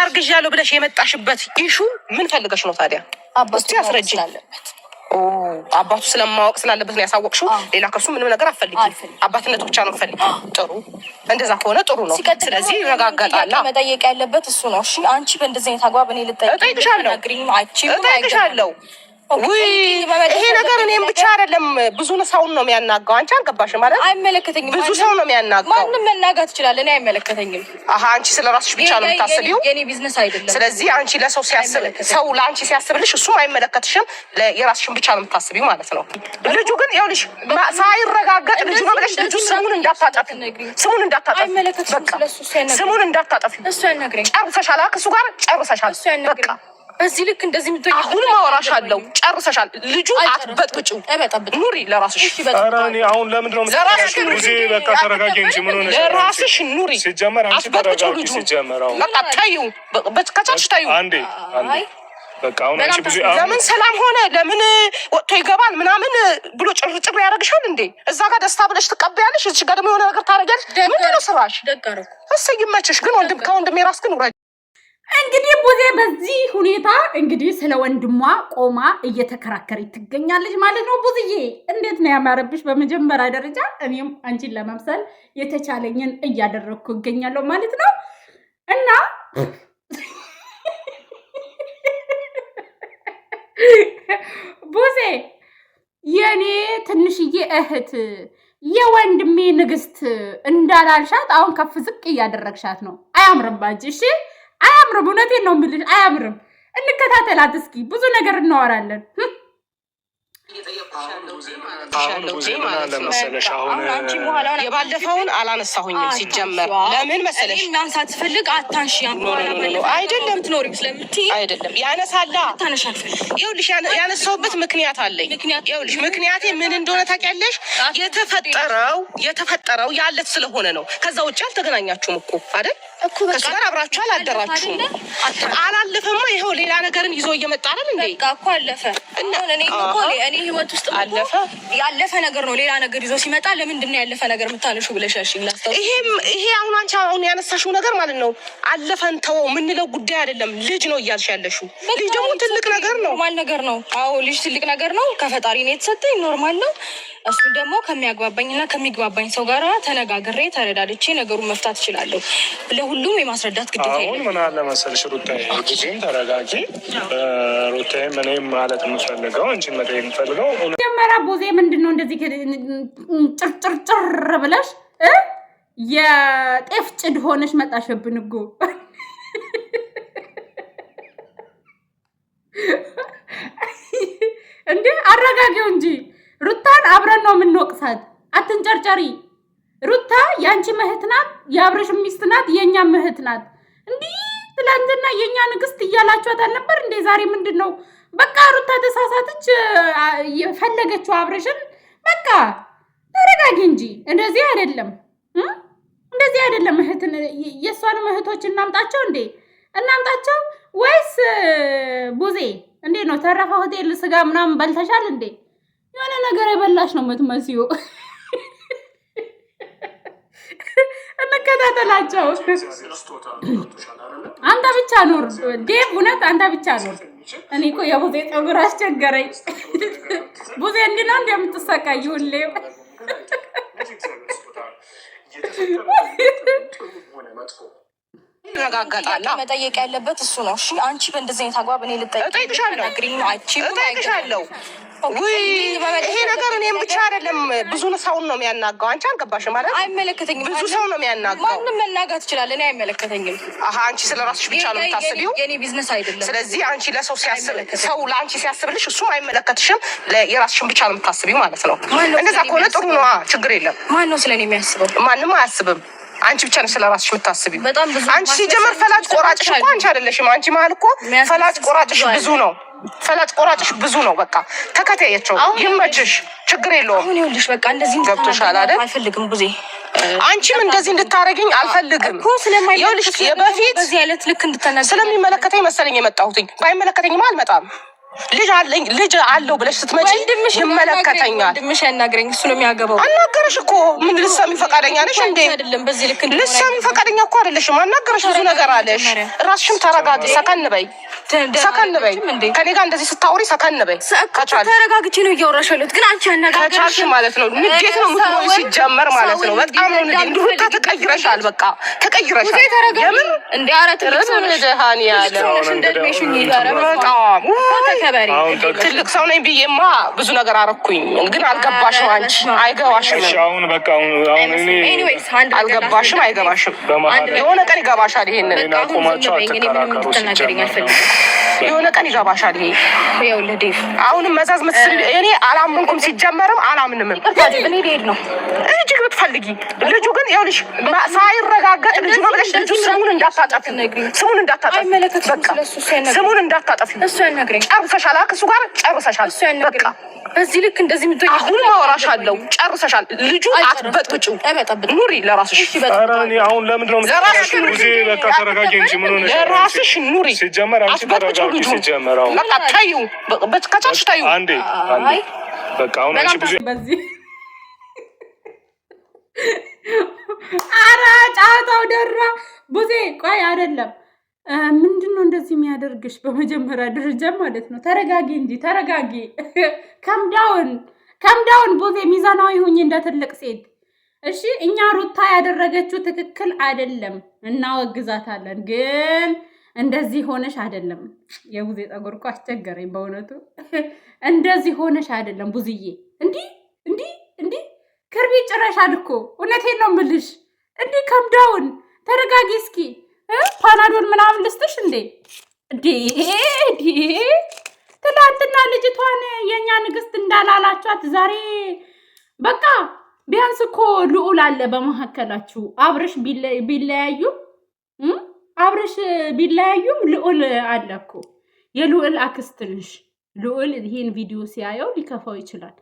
አርግዣለሁ ብለሽ የመጣሽበት ኢሹ ምን ፈልገሽ ነው ታዲያ? አባቱ ያስረጅላለበት አባቱ ስለማወቅ ስላለበት ነው ያሳወቅሽው። ሌላ ከሱ ምንም ነገር አትፈልጊም። አባትነቱ ብቻ ነው ፈልጊ። ጥሩ እንደዛ ከሆነ ጥሩ ነው። ስለዚህ ይረጋጋጣል። መጠየቅ ያለበት እሱ ነው። እሺ አንቺ በእንደዚህ አይነት አግባብ እኔ እጠይቅሻለሁ። ውይ ይሄ ነገር እኔም ብቻ አይደለም ብዙ ሰውን ነው የሚያናጋው። አንቺ አልገባሽም ማለት አይመለከተኝም። ብዙ ሰው ነው የሚያናጋው። ማንም መናጋት ይችላል። እኔ አይመለከተኝም። አንቺ ስለራስሽ ብቻ ነው የምታስቢው። የኔ ቢዝነስ አይደለም። ስለዚህ አንቺ ለሰው ሲያስብ ሰው ለአንቺ ሲያስብልሽ እሱ አይመለከትሽም። የራስሽን ብቻ ነው የምታስቢው ማለት ነው። ልጁ ግን ይኸውልሽ ሳይረጋገጥ ልጁ ነው ብለሽ ልጁ ስሙን እንዳታጠፊ ስሙን እንዳታጠፊ እሱ ያናግረኝ። ጨርሰሻል። ከእሱ ጋር ጨርሰሻል። በቃ በዚህ ልክ እንደዚህ ምትይ አሁን ማወራሻለሁ። ጨርሰሻል። ልጁ አትበጥብጪው። ኑሪ ለራስሽ። ኧረ እኔ አሁን ለምንድን ነው ለራስሽ ኑሪ? በቃ ተረጋጊ እንጂ ምን ሆነሽ? ለራስሽ ኑሪ። ሲጀመር አንቺ ተረጋጊ። ሲጀመር አሁን በቃ ታዩ ከቻልሽ ታዩ አንዴ በቃ አሁን አንቺ ብዙ ለምን ሰላም ሆነ ለምን ወጥቶ ይገባል ምናምን ብሎ ጭርጭር ያደርግሻል እንዴ? እዛ ጋር ደስታ ብለሽ ትቀበያለሽ፣ እዚህ ጋር ደግሞ የሆነ ነገር ታደርጊያለሽ። ምንድን ነው ስራሽ? እሰይ ይመችሽ። ግን ወንድም ከወንድም የራስ ግን ውረጅ። እንግዲህ ቡዜ በዚህ ሁኔታ እንግዲህ ስለ ወንድሟ ቆማ እየተከራከረች ትገኛለች ማለት ነው። ቡዝዬ እንዴት ነው ያማረብሽ? በመጀመሪያ ደረጃ እኔም አንቺን ለመምሰል የተቻለኝን እያደረግኩ እገኛለሁ ማለት ነው። እና ቡዜ የኔ ትንሽዬ እህት የወንድሜ ንግስት እንዳላልሻት አሁን ከፍ ዝቅ እያደረግሻት ነው። አያምርም ባንቺ። እሺ አያምርም። እውነቴን ነው የምልሽ አያምርም። እንከታተላት እስኪ ብዙ ነገር እናወራለን። የባለፈውን አላነሳሁኝም ሲጀመር። ለምን መሰለሽ ማንሳት ትፈልግ አታንሺ። አይደለም ትኖሪም ስለምትይ አይደለም ያነሳላ ታነሻል። ይኸውልሽ ያነሳሁበት ምክንያት አለኝ። ይኸውልሽ ምክንያቴ ምን እንደሆነ ታውቂያለሽ? የተፈጠረው ያለት ስለሆነ ነው። ከዛ ውጭ አልተገናኛችሁም እኮ አይደል? ከሱ ጋር አብራችሁ አላደራችሁም። አላለፈማ። ይኸው ሌላ ነገርን ይዞ እየመጣ አይደል እንዴ? በቃ እኮ አለፈ። እኔ ህይወት ውስጥ ያለፈ ነገር ነው። ሌላ ነገር ይዞ ሲመጣ ለምንድን ነው ያለፈ ነገር የምታነሹ ብለሻሽ ላስታውስ። ይሄ አሁን አንቺ አሁን ያነሳሽው ነገር ማለት ነው አለፈን ተወው የምንለው ጉዳይ አይደለም። ልጅ ነው እያልሽ ያለሽው። ልጅ ደግሞ ትልቅ ነገር ነው። ኖርማል ነገር ነው። አዎ ልጅ ትልቅ ነገር ነው። ከፈጣሪ ነው የተሰጠኝ። ኖርማል ነው። እሱ ደግሞ ከሚያግባባኝና ከሚግባባኝ ሰው ጋር ተነጋግሬ ተረዳድቼ ነገሩን መፍታት እችላለሁ። ለሁሉም የማስረዳት ግዴታ አሁን ምን አለ መሰለሽ ሩታዬ፣ ጊዜም ተረጋጊ። ሩታዬ ምንም ማለት የምፈልገው አንቺን መጠየቅ የምፈልገው መጀመሪያ ቡዜ ምንድን ነው እንደዚህ ጭርጭርጭር ብለሽ የጤፍ ጭድ ሆነሽ መጣሽብን እኮ እንዴ! አረጋጊው እንጂ ሩታን አብረን ነው የምንወቅሳት። አትንጨርጨሪ። ሩታ ያንቺ እህት ናት፣ የአብረሽ ሚስት ናት፣ የኛም እህት ናት። እንዲህ ትላንትና የኛ ንግስት እያላችኋት አልነበር እንዴ? ዛሬ ምንድን ነው? በቃ ሩታ ተሳሳተች፣ ፈለገችው አብረሽን። በቃ ተረጋጊ እንጂ እንደዚህ አይደለም፣ እንደዚህ አይደለም። እህትን የእሷንም እህቶች እናምጣቸው እንዴ? እናምጣቸው ወይስ ቡዜ እንዴ ነው? ተረፈ ሆቴል ስጋ ምናምን በልተሻል እንዴ? የሆነ ነገር የበላሽ ነው የምትመስዩ። እንከታተላቸው። አንተ ብቻ ኑር ዴቭ፣ እውነት አንተ ብቻ ኑር። እኔ እኮ የቡዜ ፀጉር አስቸገረኝ። ቡዜ እንዲህ ነው እንደምትሰቃይ ሁሌ። መጠየቅ ያለበት እሱ ነው። እሺ አንቺ በእንደዚህ አይነት አግባብ እኔ እጠይቅሻለሁ። ውይ ይሄ ነገር እኔም ብቻ አይደለም ብዙ ሰውን ነው የሚያናጋው። አንቺ አልገባሽም ማለት አይመለከተኝም። ብዙ ሰው ነው የሚያናጋው። ማንም መናጋት ይችላል። እኔ አይመለከተኝም። አንቺ ስለራስሽ ብቻ ነው የምታስቢው። የኔ ቢዝነስ አይደለም። ስለዚህ አንቺ ለሰው ሲያስብ ሰው ለአንቺ ሲያስብልሽ እሱ አይመለከትሽም። የራስሽን ብቻ ነው የምታስቢው ማለት ነው። እንደዛ ከሆነ ጥሩ ነው፣ ችግር የለም። ማን ነው ስለኔ የሚያስበው? ማንም አያስብም። አንቺ ብቻ ነሽ ስለራስሽ የምታስቢው። አንቺ ሲጀመር ፈላጭ ቆራጭሽ እኮ አንቺ አይደለሽም። አንቺ መሀል እኮ ፈላጭ ቆራጭሽ ብዙ ነው። ፈላጭ ቆራጭሽ ብዙ ነው። በቃ ተከታያቸው፣ ይመችሽ፣ ችግር የለውም። አሁን ይኸውልሽ በቃ እንደዚህ ገብቶሻል አይደል? አልፈልግም ቡዜ። አንቺም እንደዚህ እንድታረጊኝ አልፈልግም። ይኸውልሽ የበፊት በዚህ አይነት ልክ እንድትናገር ስለሚመለከተኝ መሰለኝ የመጣሁትኝ። ባይመለከተኝማ አልመጣም። ልጅ አለኝ ልጅ አለው ብለሽ ስትመጪ ይመለከተኛል። ወንድምሽ ያናግረኝ፣ እሱ ነው የሚያገባው። አናገረሽ እኮ ምን ልትሰሚ ፈቃደኛ ነሽ እንዴ? ልትሰሚ ፈቃደኛ እኮ አይደለሽም። አናገረሽ ብዙ ነገር አለሽ። ራስሽም ተረጋጊ፣ ሰከን በይ፣ ሰከን በይ። ከኔ ጋር እንደዚህ ስታወሪ ሰከን በይ። ተረጋግቼ ነው እያወራሽ ያለሁት፣ ግን አንቺ ያናገረሽ ከቻልሽ ማለት ነው። ንዴት ነው የምትሞይ ሲጀመር ማለት ነው። በጣም ነው ንዴት። እንዲሁ ተቀይረሻል፣ በቃ ተቀይረሻል። የምር እንዴ አረት ለምንደሃኒ ያለው እንደድሜሽን ይላረ በጣም ትልቅ ሰው ነኝ ብዬማ ብዙ ነገር አረኩኝ፣ ግን አልገባሽም። አንቺ አይገባሽም። አሁን በቃ አሁን እኔ አልገባሽም፣ አይገባሽም። የሆነ ቀን ይገባሻል። ይሄንን አቆማቸው አትከራከሩ። የሆነ ቀን ይገባሻል። ይሄ አሁንም መዛዝ ምትስል እኔ አላመንኩም። ሲጀመርም አላምንም። እኔ ልሄድ ነው እጅግ ብትፈልጊ። ልጁ ግን ይኸውልሽ ሳይረጋገጥ ልጁ ነው ብለሽ ልጁ ስሙን እንዳታጠፊ፣ ስሙን እንዳታጠፊ፣ በቃ ስሙን እንዳታጠፊ። እሱ ያናግረኝ። ጨርሰሻል፣ ከእሱ ጋር ጨርሰሻል። በቃ በዚህ ልክ እንደዚህ ምትይ አሁን ማወራሻለሁ። ጨርሰሻል። ልጁ አትበጥብጪው፣ ኑሪ ለራስሽ። ኧረ እኔ አሁን ለምንድን ነው ለራስሽ ጊዜ በቃ ተረጋጊ እንጂ ምን ሆነሽ? ለራስሽ ኑሪ። ሲጀመር አንቺ ተረጋጊ። ሲጀመር አሁን በቃ ታዩ፣ ከቻልሽ ታዩ። አንዴ በቃ አሁን አንቺ ብዙ በዚህ ኧረ ጫታው ደራ ቡዜ። ቆይ አይደለም ምንድን ነው እንደዚህ የሚያደርግሽ? በመጀመሪያ ደረጃ ማለት ነው ተረጋጊ እንጂ ተረጋጊ። ከምዳውን ቡዜ፣ ሚዛናዊ ሁኚ እንደ ትልቅ ሴት እሺ። እኛ ሩታ ያደረገችው ትክክል አይደለም፣ እናወግዛታለን። ግን እንደዚህ ሆነሽ አይደለም። የቡዜ ፀጉር እኮ አስቸገረኝ በእውነቱ። እንደዚህ ሆነሽ አይደለም ቡዝዬ። እንዲህ ክርቢ ጭረሻል እኮ። እውነቴን ነው የምልሽ። እንዲህ ከምዳውን ተረጋጊ እስኪ። ፓናዶል ምናምን ልስጥሽ እንዴ? ትናንትና ልጅቷን የእኛ ንግስት እንዳላላችኋት ዛሬ በቃ ቢያንስ እኮ ልዑል አለ በመካከላችሁ። አብርሽ ቢለያዩም ልዑል አለ እኮ። የልዑል አክስት ነሽ። ልዑል ይሄን ቪዲዮ ሲያየው ሊከፋው ይችላል።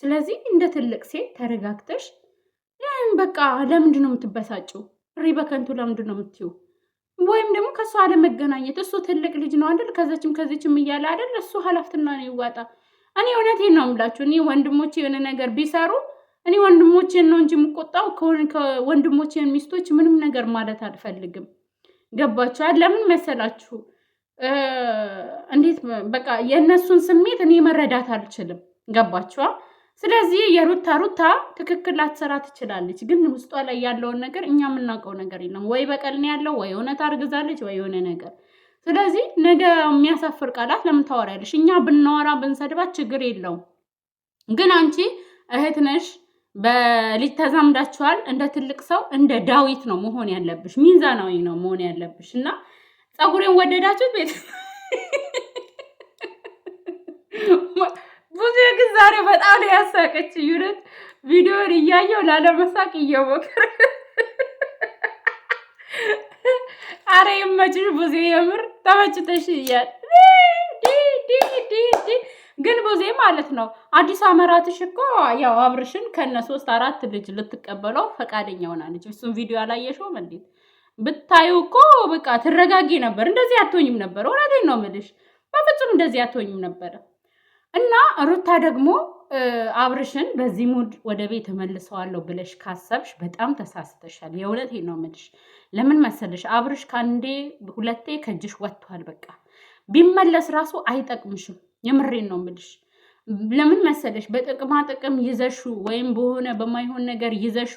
ስለዚህ እንደ ትልቅ ሴት ተረጋግተሽ በቃ ለምንድን ነው የምትበሳጭው? በከንቱ ለምንድን ነው የምትይው? ወይም ደግሞ ከእሱ አለመገናኘት። እሱ ትልቅ ልጅ ነው አይደል? ከዚችም እያለ አይደል? እሱ ኃላፊነቱን ነው ይዋጣ። እኔ እውነቴን ነው የምላችሁ። እኔ ወንድሞቼ የሆነ ነገር ቢሰሩ እኔ ወንድሞቼን ነው እንጂ የምቆጣው ከወንድሞቼን ሚስቶች ምንም ነገር ማለት አልፈልግም። ገባችኋል? ለምን መሰላችሁ? እንዴት በቃ የእነሱን ስሜት እኔ መረዳት አልችልም። ገባችኋ? ስለዚህ ሩታ ትክክል ላትሰራ ትችላለች፣ ግን ውስጧ ላይ ያለውን ነገር እኛ የምናውቀው ነገር የለም። ወይ በቀል ነው ያለው፣ ወይ እውነት አርግዛለች፣ ወይ የሆነ ነገር። ስለዚህ ነገ የሚያሳፍር ቃላት ለምን ታወሪያለሽ? እኛ ብናወራ ብንሰድባት ችግር የለውም፣ ግን አንቺ እህት ነሽ፣ በልጅ ተዛምዳችኋል። እንደ ትልቅ ሰው እንደ ዳዊት ነው መሆን ያለብሽ፣ ሚዛናዊ ነው መሆን ያለብሽ። እና ፀጉሬን ወደዳችሁት ቤት ብዙ ግን ዛሬ በጣም ነው ያሳቀች። ይሁት ቪዲዮን እያየው ላለመሳቅ እየሞከረ አረ ይመችሽ ብዙ የምር ተመችተሽኛል። ግን ብዙ ማለት ነው አዲስ አመራትሽ እኮ ያው አብርሽን ከነ 3-4 ልጅ ልትቀበለው ፈቃደኛ ሆናለች። እሱን ቪዲዮ አላየሽውም እንዴ? ብታዩ እኮ በቃ ትረጋጊ ነበር። እንደዚህ አትሆኝም ነበር። እውነቴን ነው የምልሽ፣ በፍጹም እንደዚህ አትሆኝም ነበር። እና ሩታ ደግሞ አብርሽን በዚህ ሙድ ወደ ቤት እመልሰዋለሁ ብለሽ ካሰብሽ በጣም ተሳስተሻል። የእውነቴን ነው የምልሽ። ለምን መሰለሽ? አብርሽ ከአንዴ 2 ከእጅሽ ወጥቷል። በቃ ቢመለስ ራሱ አይጠቅምሽም። የምሬን ነው የምልሽ። ለምን መሰለሽ? በጥቅማ ጥቅም ይዘሹ ወይም በሆነ በማይሆን ነገር ይዘሹ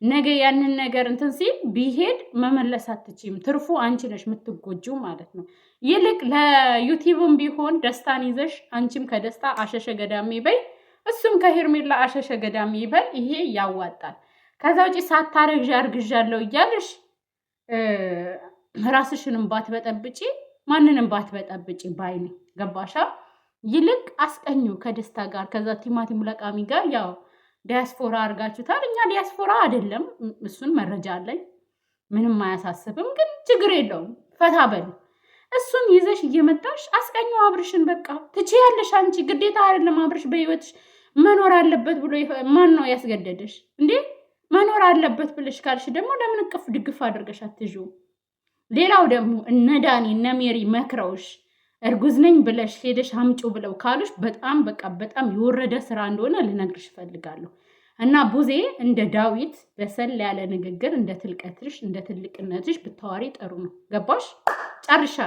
ነገ ያንን ነገር እንትን ሲል ቢሄድ መመለስ አትችይም። ትርፉ አንቺ ነሽ የምትጎጂው ማለት ነው። ይልቅ ለዩቲዩብም ቢሆን ደስታን ይዘሽ አንቺም ከደስታ አሸሸ ገዳሜ በይ፣ እሱም ከሄርሜላ አሸሸ ገዳሜ ይበል። ይሄ ያዋጣል። ከዛ ውጪ ሳታረግዣ አርግዣለሁ እያለሽ ራስሽንም ባትበጠብጪ ማንንም ባትበጠብጪ ባይ ነኝ። ገባሻ? ይልቅ አስቀኙ ከደስታ ጋር። ከዛ ቲማቲም ለቃሚ ጋር ያው ዲያስፖራ አድርጋችሁታል። እኛ ዲያስፖራ አይደለም፣ እሱን መረጃ አለኝ። ምንም አያሳስብም፣ ግን ችግር የለውም። ፈታ በሉ። እሱን ይዘሽ እየመጣሽ አስቀኙ አብርሽን። በቃ ትችያለሽ። አንቺ ግዴታ አይደለም አብርሽ በህይወትሽ መኖር አለበት ብሎ ማን ነው ያስገደደሽ እንዴ? መኖር አለበት ብለሽ ካልሽ ደግሞ ለምን እቅፍ ድግፍ አድርገሽ አትይዡ? ሌላው ደግሞ እነ ዳኒ እነ ሜሪ መክረውሽ እርጉዝ ነኝ ብለሽ ሄደሽ አምጪ ብለው ካሉሽ በጣም በቃ በጣም የወረደ ስራ እንደሆነ ልነግርሽ እፈልጋለሁ። እና ቡዜ እንደ ዳዊት በሰል ያለ ንግግር እንደ ትልቀትሽ እንደ ትልቅነትሽ ብታዋሪ ጥሩ ነው። ገባሽ? ጨርሻለሁ።